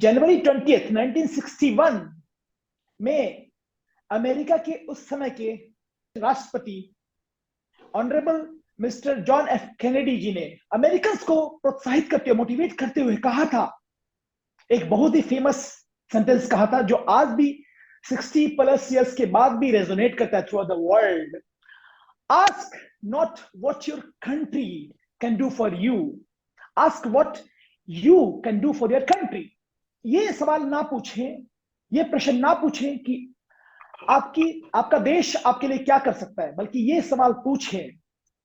जनवरी 20, 1961 में अमेरिका के उस समय के राष्ट्रपति honourable mister John F Kennedy ji ने अमेरिकन को प्रोत्साहित करते, मोटिवेट करते हुए कहा था, एक बहुत ही फेमस सेंटेंस कहा था जो आज भी 60+ इयर्स के बाद भी रेजोनेट करता है through the world. Ask not what your country can do for you, ask what you can do for your country. ये सवाल ना पूछें, ये प्रश्न ना पूछें कि आपका देश आपके लिए क्या कर सकता है, बल्कि ये सवाल पूछें,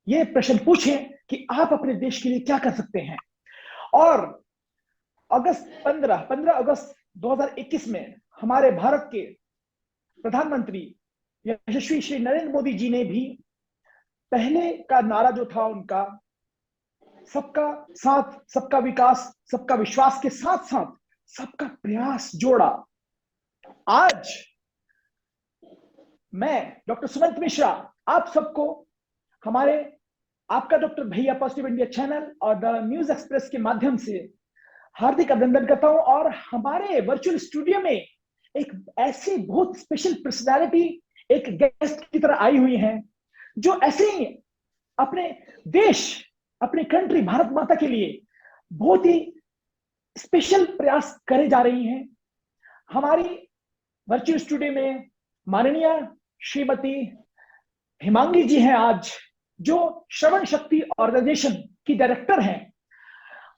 ये प्रश्न पूछें कि आप अपने देश के लिए क्या कर सकते हैं। और 15 अगस्त 2021 में हमारे भारत के प्रधानमंत्री यशस्वी श्री नरेंद्र मोदी जी ने भी पहले का नारा जो था उनका, सबका साथ सबका विकास सबका विश्वास के साथ साथ सबका प्रयास जोड़ा। आज मैं डॉक्टर सुमंत मिश्रा आप सबको हमारे आपका डॉक्टर भैया पॉजिटिव इंडिया चैनल और द न्यूज एक्सप्रेस के माध्यम से हार्दिक अभिनंदन करता हूं। और हमारे वर्चुअल स्टूडियो में एक ऐसी बहुत स्पेशल पर्सनालिटी एक गेस्ट की तरह आई हुई हैं, जो ऐसे ही अपने देश, अपने कंट्री भारत माता के लिए बहुत ही स्पेशल प्रयास करे जा रही हैं। हमारी वर्चुअल स्टूडियो में माननीय श्रीमती हिमांगी जी हैं आज, जो श्रवण शक्ति ऑर्गेनाइजेशन की डायरेक्टर हैं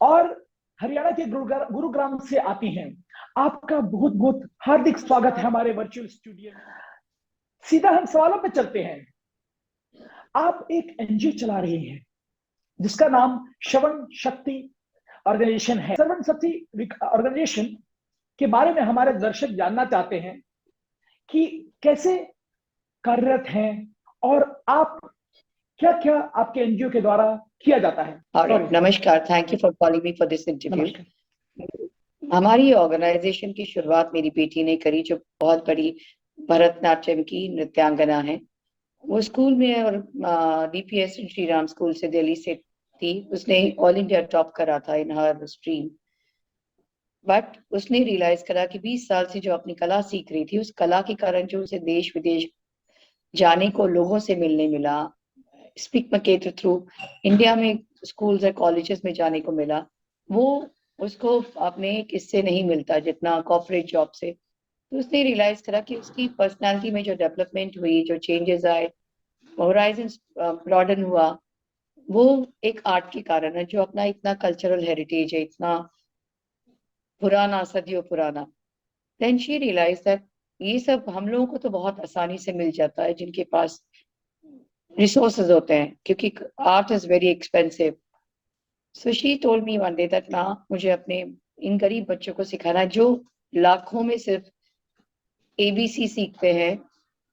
और हरियाणा के गुरुग्राम से आती हैं। आपका बहुत बहुत हार्दिक स्वागत है हमारे वर्चुअल स्टूडियो में। सीधा हम सवालों पे चलते हैं। आप एक एनजीओ चला रही हैं जिसका नाम श्रवण शक्ति ऑर्गेनाइजेशन है। श्रवण शक्ति ऑर्गेनाइजेशन के बारे में हमारे दर्शक जानना चाहते हैं कि कैसे कार्यरत हैं और आप क्या क्या आपके एनजीओ के द्वारा किया जाता है। नमस्कार, thank you for calling me for this interview. हमारी ऑर्गेनाइजेशन की शुरुआत मेरी बेटी ने करी, जो बहुत बड़ी भरतनाट्यम की नृत्यांगना है। वो स्कूल में और डीपीएस श्री राम स्कूल से दिल्ली से थी। उसने ऑल इंडिया टॉप करा था इन हर स्ट्रीम, बट उसने रियलाइज करा कि 20 साल से जो अपनी कला सीख रही थी, उस कला के कारण जो उसे देश विदेश जाने को, लोगों से मिलने मिला, स्पीक के थ्रू इंडिया में स्कूल्स और कॉलेजेस में जाने को मिला, वो उसको अपने इससे नहीं मिलता जितना कॉर्पोरेट जॉब से। तो उसने रियलाइज करा कि उसकी पर्सनालिटी में जो डेवलपमेंट हुई, जो चेंजेस आए, होराइजन ब्रॉडन हुआ, वो एक आर्ट के कारण है, जो अपना इतना कल्चरल हेरिटेज है, इतना पुराना, सदियों पुराना। देन शी रियलाइज दैट ये सब हम लोगों को तो बहुत आसानी से मिल जाता है जिनके पास रिसोर्सेज होते हैं, क्योंकि art is very expensive. So she told me one day that ना, मुझे अपने इन गरीब बच्चों को सिखाना जो लाखों में सिर्फ एबीसी सीखते हैं,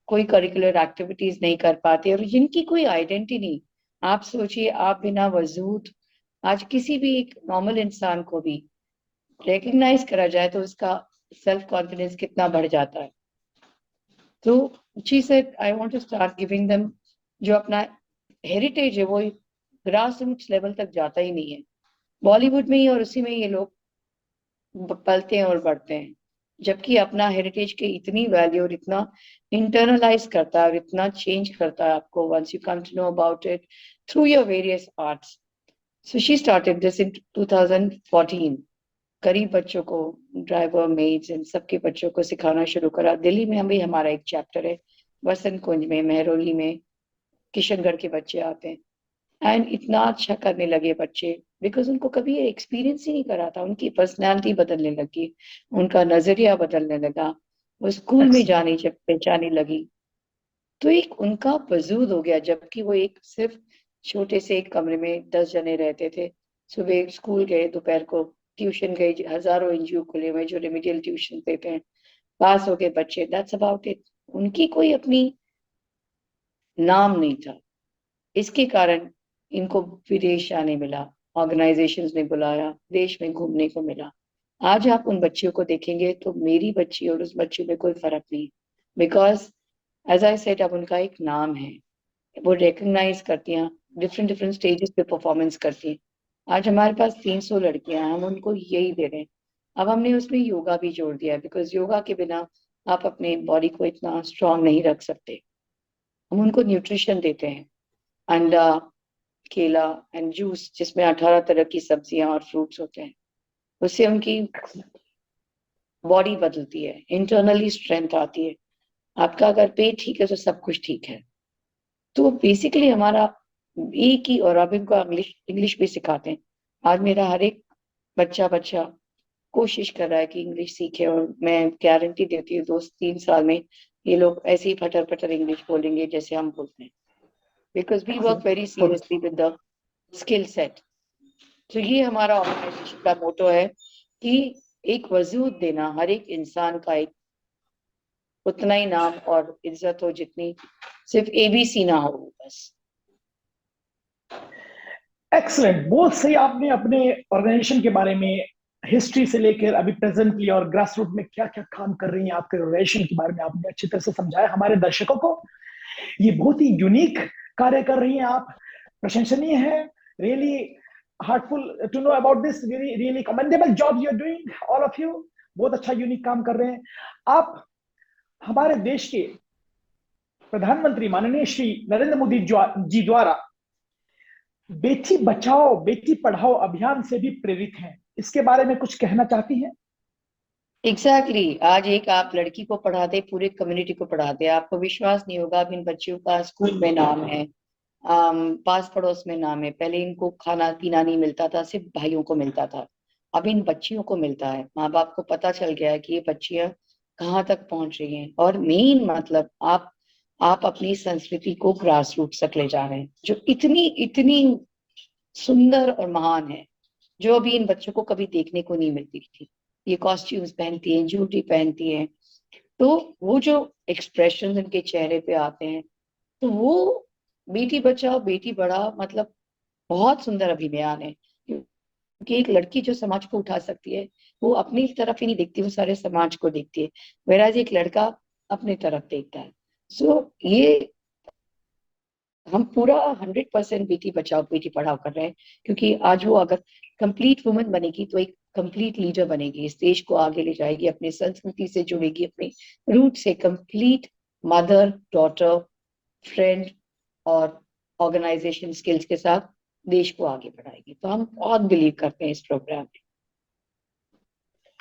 कोई करिकुलर एक्टिविटीज नहीं कर पाते और जिनकी कोई आइडेंटिटी नहीं। आप सोचिए, आप बिना वजूद आज किसी भी एक नॉर्मल इंसान को भी रिकग्नाइज करा जाए तो उसका सेल्फ कॉन्फिडेंस कितना बढ़ जाता है। तो she said I want to start giving them, जो अपना हेरिटेज है वो ग्रास रूट्स लेवल तक जाता ही नहीं है, बॉलीवुड में ही और उसी में ये लोग पलते हैं और बढ़ते हैं, जबकि अपना हेरिटेज के इतनी वैल्यू और इतना इंटरनलाइज करता है और इतना चेंज करता है आपको once you come to know about it through your various arts. So she started this in 2014। गरीब बच्चों को, ड्राइवर, मेड्स, इन सबके बच्चों को सिखाना शुरू करा। दिल्ली में भी हमारा एक चैप्टर है, वसंत कुंज में, मेहरौली में, किशनगढ़ के बच्चे आते हैं एंड इतना अच्छा करने लगे बच्चे, बिकॉज उनको कभी एक्सपीरियंस ही नहीं करा था। उनकी पर्सनैलिटी बदलने लगी, उनका नजरिया बदलने लगा, वो स्कूल में जाने जब पहचाने लगी तो एक उनका वजूद हो गया। जबकि वो एक सिर्फ छोटे से एक कमरे में 10 जने रहते थे, सुबह स्कूल गए, दोपहर को ट्यूशन गए, हजारों एनजीओ खुले हुए जो रेमिडियल ट्यूशन देते हैं, पास हो गए बच्चे, दैट्स अबाउट इट। उनकी कोई अपनी नाम नहीं था। इसके कारण इनको विदेश जाने मिला, ऑर्गेनाइजेशंस ने बुलाया, देश में घूमने को मिला। आज आप उन बच्चियों को देखेंगे तो मेरी बच्ची और उस बच्ची में कोई फर्क नहीं, बिकॉज एज आई सेड, अब उनका एक नाम है, वो रिकग्नाइज करती हैं, डिफरेंट डिफरेंट स्टेजेस पे परफॉर्मेंस करती हैं। आज हमारे पास 300 लड़कियां हैं, हम उनको यही दे रहे हैं। अब हमने उसमें योगा भी जोड़ दिया है, बिकॉज योगा के बिना आप अपने बॉडी को इतना स्ट्रांग नहीं रख सकते। हम उनको न्यूट्रिशन देते हैं, अंडा, केला एंड जूस, जिसमें 18 तरह की सब्जियां और फ्रूट्स होते हैं। उससे उनकी बॉडी बदलती है, इंटरनली स्ट्रेंथ आती है। आपका अगर पेट ठीक है तो सब कुछ ठीक है। तो बेसिकली हमारा एक ही, और अब इनको इंग्लिश इंग्लिश भी सिखाते हैं। आज मेरा हर एक बच्चा बच्चा कोशिश कर रहा है कि इंग्लिश सीखे, और मैं गारंटी देती हूँ 2-3 साल में ये लोग ऐसे ही फटर फटर इंग्लिश बोलेंगे जैसे हम बोलते हैं, because we work very seriously with the skill set. तो ये हमारा ऑर्गेनाइजेशन का मोटो है कि एक वजूद देना, हर एक इंसान का एक उतना ही नाम और इज्जत हो जितनी सिर्फ एबीसी ना हो बस। एक्सलेंट, बहुत सही। आपने अपने ऑर्गेनाइजेशन के बारे में, हिस्ट्री से लेकर अभी प्रेजेंटली और ग्रास रूट में क्या क्या काम कर रही हैं आपके ऑर्गेनाइजेशन के बारे में आपने अच्छी तरह से समझाया हमारे दर्शकों को। ये बहुत ही यूनिक कार्य कर रही हैं आप, प्रशंसनीय है। Really heartful to know about this, really really commendable job you are doing all of you. बहुत अच्छा यूनिक काम कर रहे हैं आप। हमारे देश के प्रधानमंत्री माननीय श्री नरेंद्र मोदी जी द्वारा बेटी बचाओ बेटी पढ़ाओ अभियान से भी प्रेरित हैं, इसके बारे में कुछ कहना चाहती हैं? एग्जैक्टली आज एक आप लड़की को पढ़ाते पूरे कम्युनिटी को पढ़ाते, आपको विश्वास नहीं होगा, अब इन बच्चियों का स्कूल में नाम है, पास पड़ोस में नाम है। पहले इनको खाना पीना नहीं मिलता था, सिर्फ भाइयों को मिलता था, अब इन बच्चियों को मिलता है। माँ बाप को पता चल गया है कि ये बच्चियां कहाँ तक पहुंच रही हैं। और मेन मतलब आप अपनी संस्कृति को ग्रास रूट तक ले जा रहे हैं, जो इतनी इतनी सुंदर और महान है, जो अभी इन बच्चों को कभी देखने को नहीं मिलती थी। ये कॉस्ट्यूम्स पहनती हैं, ज्वेलरी पहनती हैं, तो वो जो एक्सप्रेशन इनके चेहरे पे आते हैं, तो वो बेटी बचाओ बेटी पढ़ाओ मतलब बहुत सुंदर अभियान है। क्योंकि एक लड़की जो समाज को उठा सकती है, वो अपनी तरफ ही नहीं देखती, वो सारे समाज को देखती है, whereas एक लड़का अपनी तरफ देखता है। सो ये हम पूरा 100% बेटी बचाओ बेटी पढ़ाओ कर रहे हैं, क्योंकि आज वो अगर कंप्लीट वुमन बनेगी तो एक कंप्लीट लीडर बनेगी, इस देश को आगे ले जाएगी, अपनी संस्कृति से जुड़ेगी, अपने रूट से, कंप्लीट मदर डॉटर फ्रेंड और ऑर्गेनाइजेशन स्किल्स के साथ देश को आगे बढ़ाएगी। तो हम बहुत बिलीव करते हैं इस प्रोग्राम में।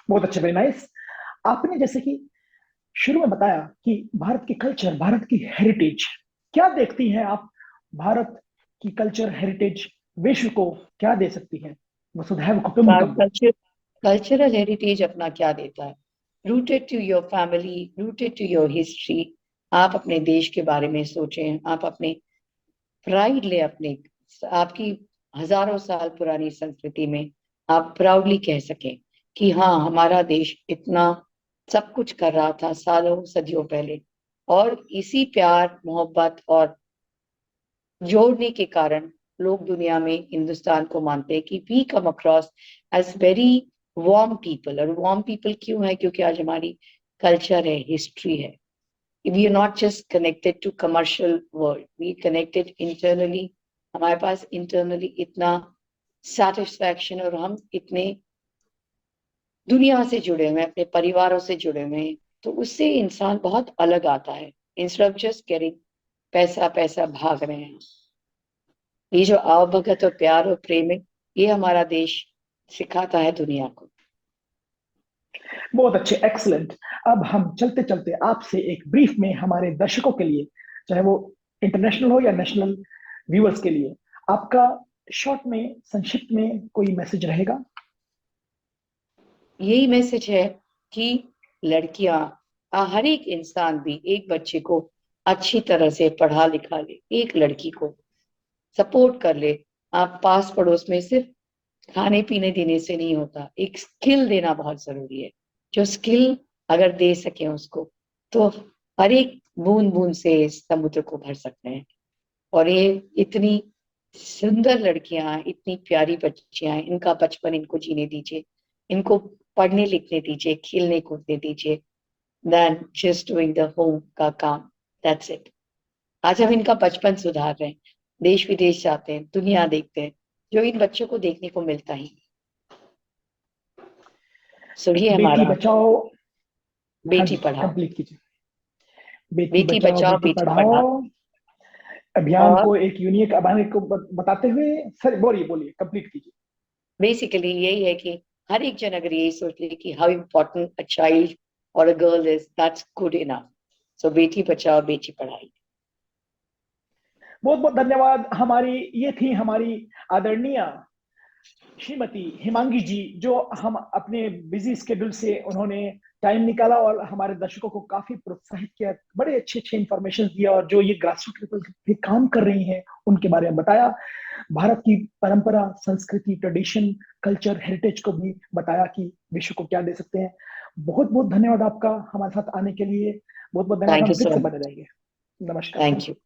बहुत अच्छे, वेरी नाइस। आपने जैसे कि शुरू में बताया कि भारत की कल्चर, भारत की हेरिटेज, क्या देखती हैं आप? भारत की कल्चर हेरिटेज विश्व को क्या दे सकती है? वसुधैव कुटुंबकम। कल्चरल हेरिटेज अपना क्या देता है? Rooted to your family, rooted to your history. आप अपने देश के बारे में सोचें, आप अपने प्राइड ले, अपने आपकी हजारों साल पुरानी संस्कृति में आप प्राउडली कह सकें कि हाँ हमारा देश इतना सब कुछ कर रहा था सालों सदियों पहले। और इसी प्यार मोहब्बत और जोड़ने के कारण लोग दुनिया में हिंदुस्तान को मानते हैं कि we come across as very warm people. और वार्म पीपल क्यों है? क्योंकि आज हमारी कल्चर है, हिस्ट्री है। We are not just connected to commercial world, we connected internally. हमारे पास इंटरनली इतना सेटिस्फैक्शन, और हम इतने दुनिया से जुड़े हुए हैं, अपने परिवारों से जुड़े हुए हैं, तो उससे इंसान बहुत अलग आता है। इंस्टेड ऑफ जस्ट गेटिंग पैसा पैसा भाग रहे हैं। ये जो आवभगत और प्यार और प्रेम है, ये हमारा देश सिखाता है दुनिया को। बहुत अच्छे, एक्सलेंट। अब हम चलते चलते आपसे एक ब्रीफ में हमारे दर्शकों के लिए, चाहे वो इंटरनेशनल हो या नेशनल व्यूअर्स के लिए, आपका शॉर्ट में, संक्षिप्त में कोई मैसेज रहेगा? यही मैसेज है कि लड़कियां, हर एक इंसान भी एक बच्चे को अच्छी तरह से पढ़ा लिखा ले, एक लड़की को सपोर्ट कर ले। आप पास पड़ोस में सिर्फ खाने पीने देने से नहीं होता, एक स्किल देना बहुत जरूरी है। जो स्किल अगर दे सके उसको, तो हर एक बूंद बूंद से समुद्र को भर सकते हैं। और ये इतनी सुंदर लड़कियां, इतनी प्यारी बच्चियां, इनका बचपन इनको जीने दीजिए, इनको पढ़ने लिखने दीजिए, खेलने कूदने दीजिए, then just doing the home का काम, दैट्स इट। आज हम इनका बचपन सुधार रहे हैं, देश विदेश जाते हैं, दुनिया देखते हैं, जो इन बच्चों को देखने को मिलता ही। सुनिए बेटी हमारा बचाओ, हाँ बेटी जी पढ़ाओ, कंप्लीट कीजिए। बेटी बेटी बचाओ बचाओ बेटी बेटी पढ़ाओ। पढ़ाओ अभियान और को एक यूनिक अभियान को बताते हुए, सर बोलिए बोलिए कंप्लीट कीजिए। बेसिकली यही है कि हर एक जन अगर यही सोच ले कि हाउ इम्पोर्टेंट अ चाइल्ड और a girl is, that's good enough. So बेटी बचाओ बेटी पढ़ाई। बहुत बहुत धन्यवाद। ये थी हमारी आदरणीय श्रीमती हिमांगी जी, जो हम अपने बिजी स्केड्यूल से उन्होंने टाइम निकाला और हमारे दर्शकों को काफी प्रोत्साहित किया, बड़े अच्छे अच्छे इंफॉर्मेशन दिया, और जो ये ग्रासरूट लेवल पे काम कर रही हैं उनके बारे में बताया। भारत की परंपरा, संस्कृति, ट्रेडिशन, कल्चर, हेरिटेज को भी बताया कि विश्व को क्या दे सकते हैं। बहुत बहुत धन्यवाद आपका हमारे साथ आने के लिए। बहुत बहुत धन्यवाद। थैंक हम यू फिर सो से मच। बने रहेंगे। नमस्कार। Thank you.